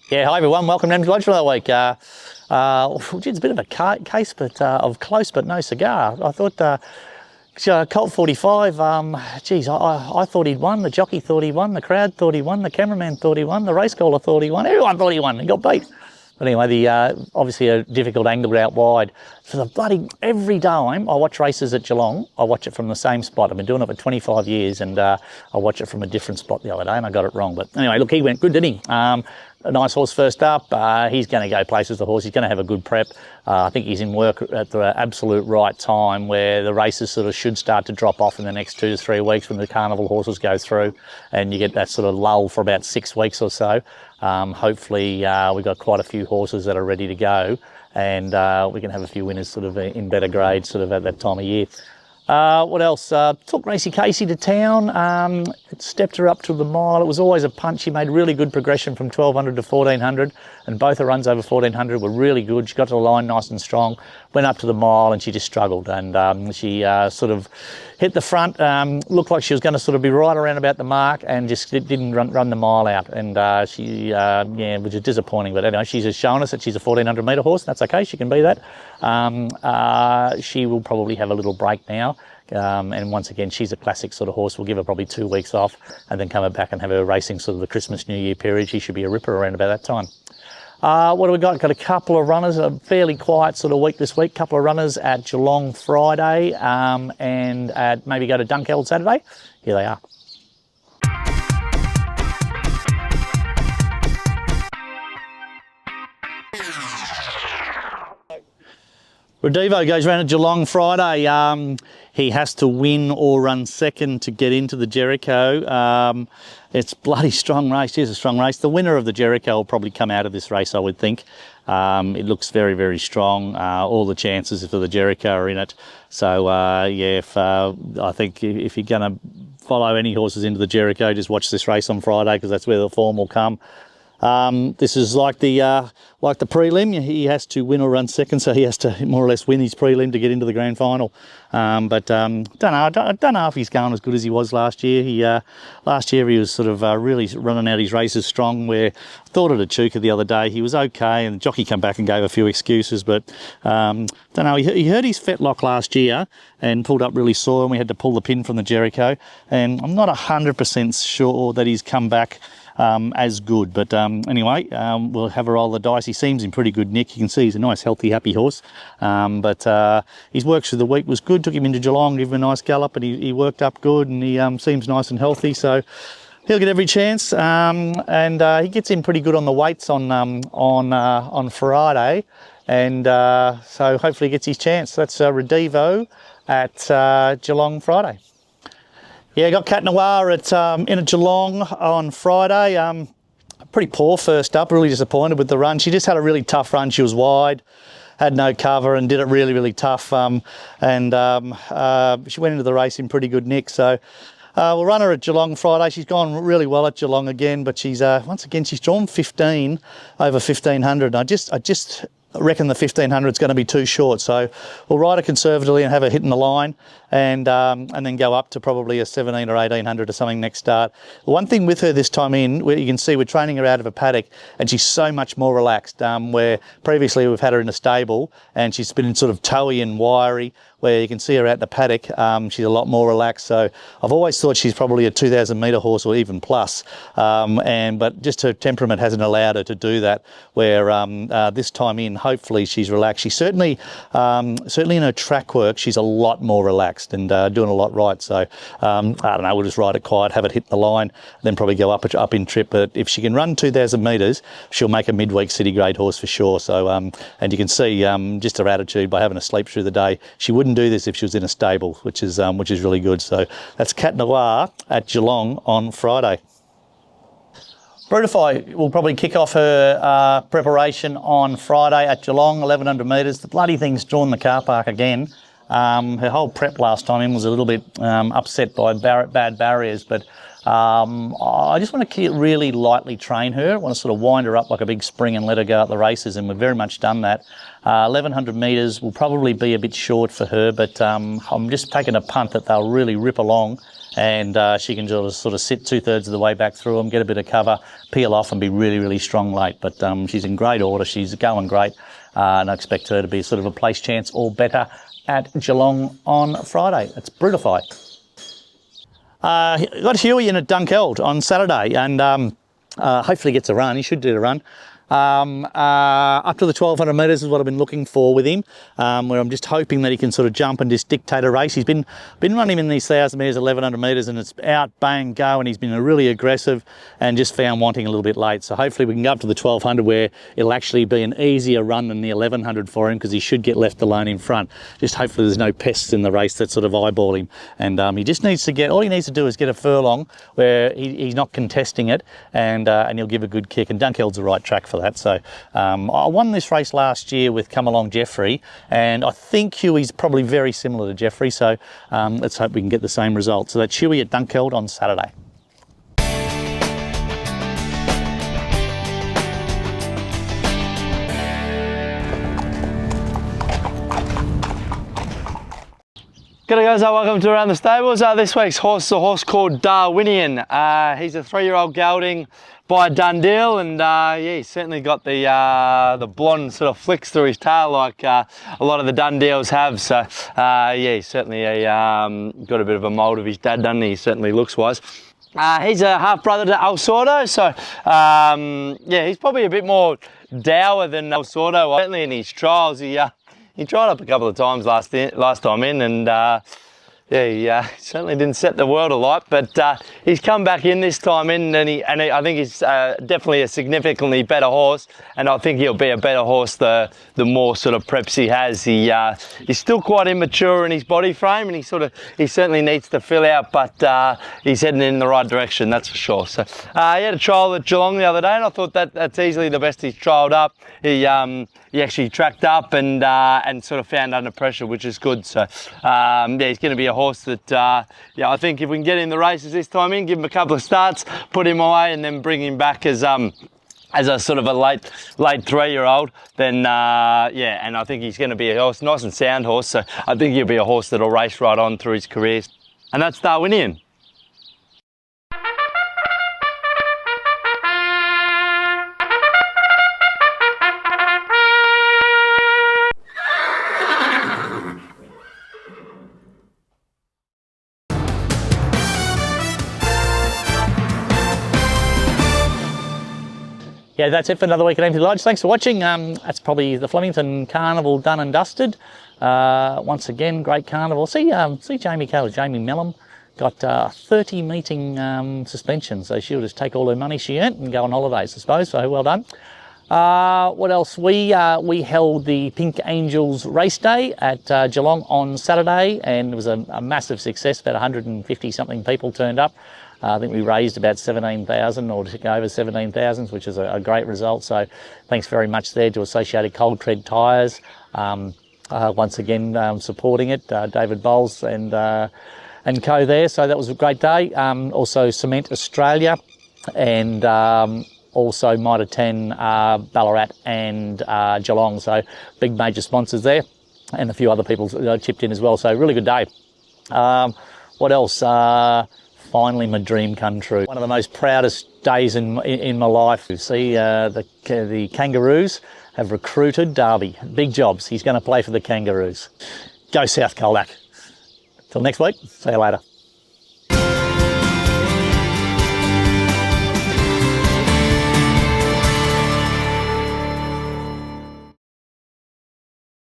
Yeah, hi everyone, welcome to Emsley Lodge for the week. It's a bit of a case of close but no cigar. I thought Colt 45, I thought he'd won, the jockey thought he won, the crowd thought he won, the cameraman thought he won, the race caller thought he won, everyone thought he won, he got beat. But anyway, obviously a difficult angle out wide. So every time I watch races at Geelong, I watch it from the same spot. I've been doing it for 25 years and I watch it from a different spot the other day and I got it wrong. But anyway, look, he went good, didn't he? A nice horse first up. He's going to go places, the horse. He's going to have a good prep. I think he's in work at the absolute right time where the races sort of should start to drop off in the next 2 to 3 weeks when the Carnival horses go through and you get that sort of lull for about 6 weeks or so. Hopefully we've got quite a few horses that are ready to go and we can have a few winners sort of in better grades sort of at that time of year. What else? Took Macy Casey to town, stepped her up to the mile. It was always a punch. She made really good progression from 1200 to 1400 and both her runs over 1400 were really good. She got to the line nice and strong, went up to the mile and she just struggled and she sort of hit the front, looked like she was going to sort of be right around about the mark and just didn't run the mile out and which is disappointing, but anyway, she's just shown us that she's a 1400 metre horse. That's okay, she can be that. She will probably have a little break now. And once again, she's a classic sort of horse. We'll give her probably 2 weeks off and then come back and have her racing sort of the Christmas, New Year period. She should be a ripper around about that time. What do we got? Got a couple of runners, a fairly quiet sort of week this week. Couple of runners at Geelong Friday and at maybe go to Dunkeld Saturday. Here they are. Reddivo goes round at Geelong Friday. He has to win or run second to get into the Jericho. It's bloody strong race. It is a strong race. The winner of the Jericho will probably come out of this race, I would think. It looks very, very strong. All the chances for the Jericho are in it. So, I think if you're going to follow any horses into the Jericho, just watch this race on Friday because that's where the form will come. This is like the prelim. He has to win or run second, so he has to more or less win his prelim to get into the grand final. I don't know if he's going as good as he was last year. Last year he was sort of really running out his races strong. Where I thought at a Chuka the other day he was okay, and the jockey came back and gave a few excuses. But don't know. He hurt his fetlock last year and pulled up really sore, and we had to pull the pin from the Jericho. And I'm not 100% sure that he's come back as good, but anyway, we'll have a roll of the dice. He seems in pretty good nick. You can see he's a nice, healthy, happy horse. But his work through the week was good. Took him into Geelong, gave him a nice gallop, and he worked up good, and he seems nice and healthy. So he'll get every chance, and he gets in pretty good on the weights on Friday, and so hopefully he gets his chance. That's Reddivo at Geelong Friday. Yeah, got Cat Noir in at Geelong on Friday. Pretty poor first up, really disappointed with the run. She just had a really tough run. She was wide, had no cover and did it really, really tough. She went into the race in pretty good nick. So we'll run her at Geelong Friday. She's gone really well at Geelong again, but she's once again, she's drawn 15 over 1500. I just reckon the 1500 is going to be too short, so we'll ride her conservatively and have her hitting the line, and then go up to probably a 17 or 1800 or something next start. The one thing with her this time in, where you can see we're training her out of a paddock, and she's so much more relaxed. Where previously we've had her in a stable, and she's been sort of toey and wiry. Where you can see her out the paddock, she's a lot more relaxed. So I've always thought she's probably a 2000 metre horse or even plus, but just her temperament hasn't allowed her to do that. Where this time in, hopefully she's relaxed. She's certainly in her track work, she's a lot more relaxed and doing a lot right. So I don't know, we'll just ride it quiet, have it hit the line, then probably go up in trip. But if she can run 2000 metres, she'll make a midweek city grade horse for sure. So and you can see just her attitude by having a sleep through the day. She wouldn't do this if she was in a stable, which is really good. So that's Cat Noir at Geelong on Friday. Brutify will probably kick off her preparation on Friday at Geelong, 1100 metres. The bloody thing's drawn the car park again. Her whole prep last time in was a little bit upset by bad barriers, but I just want to really lightly train her. I want to sort of wind her up like a big spring and let her go at the races, and we've very much done that. 1100 metres will probably be a bit short for her, but I'm just taking a punt that they'll really rip along, and she can just sort of sit 2/3 of the way back through them, get a bit of cover, peel off and be really, really strong late. But she's in great order, she's going great, and I expect her to be sort of a place chance or better at Geelong on Friday. It's Brutify. Got Hughie in at Dunkeld on Saturday, and hopefully gets a run. He should do the run. Up to the 1200 metres is what I've been looking for with him, where I'm just hoping that he can sort of jump and just dictate a race. He's been running in these 1000 metres, 1100 metres, and it's out, bang, go, and he's been really aggressive and just found wanting a little bit late. So hopefully we can go up to the 1200 where it'll actually be an easier run than the 1100 for him, because he should get left alone in front. Just hopefully there's no pests in the race that sort of eyeball him, and he just needs to get, all he needs to do is get a furlong where he's not contesting it, and he'll give a good kick, and Dunkeld's the right track for that. So I won this race last year with Come Along Jeffrey, and I think Hughie's probably very similar to Jeffrey, so let's hope we can get the same result. So that's Hughie at Dunkeld on Saturday. G'day guys, welcome to Around the Stables. This week's horse is a horse called Darwinian. He's a 3-year-old gelding by Dundeel, and yeah, he's certainly got the blonde sort of flicks through his tail like a lot of the Dundeels have. So yeah, he's certainly got a bit of a mould of his dad, doesn't he? Certainly looks wise. He's a half brother to El Sordo, so yeah, he's probably a bit more dour than El Sordo. Certainly in his trials, he tried up a couple of times last time in, and yeah, he certainly didn't set the world alight, but he's come back in this time in, and I think he's definitely a significantly better horse, and I think he'll be a better horse the more sort of preps he has. He's still quite immature in his body frame, and he certainly needs to fill out, but he's heading in the right direction, that's for sure. So he had a trial at Geelong the other day, and I thought that's easily the best he's trialled up. He actually tracked up and sort of found under pressure, which is good. So yeah, he's going to be a horse that yeah, I think if we can get in the races this time in, give him a couple of starts, put him away, and then bring him back as a sort of a late 3-year-old, then yeah, and I think he's going to be a horse, nice and sound horse. So I think he'll be a horse that'll race right on through his career, and that's Darwinian. Yeah, that's it for another week at Emsley Lodge. Thanks for watching. That's probably the Flemington Carnival done and dusted. Once again, great carnival. See Jamie Mellom got 30 meeting suspension, so she'll just take all her money she earned and go on holidays, I suppose. So well done. What else? We held the Pink Angels race day at Geelong on Saturday, and it was a massive success. About 150 something people turned up. I think we raised about 17,000 or just over 17,000, which is a great result. So thanks very much there to Associated Cold Tread Tyres, once again supporting it, David Bowles and co there. So that was a great day. Also Cement Australia, and also Mitre 10, Ballarat and Geelong. So big major sponsors there, and a few other people chipped in as well. So really good day. What else? Finally, my dream come true. One of the most proudest days in my life. You see, the Kangaroos have recruited Darby. Big jobs. He's going to play for the Kangaroos. Go South Colac. Till next week. See you later.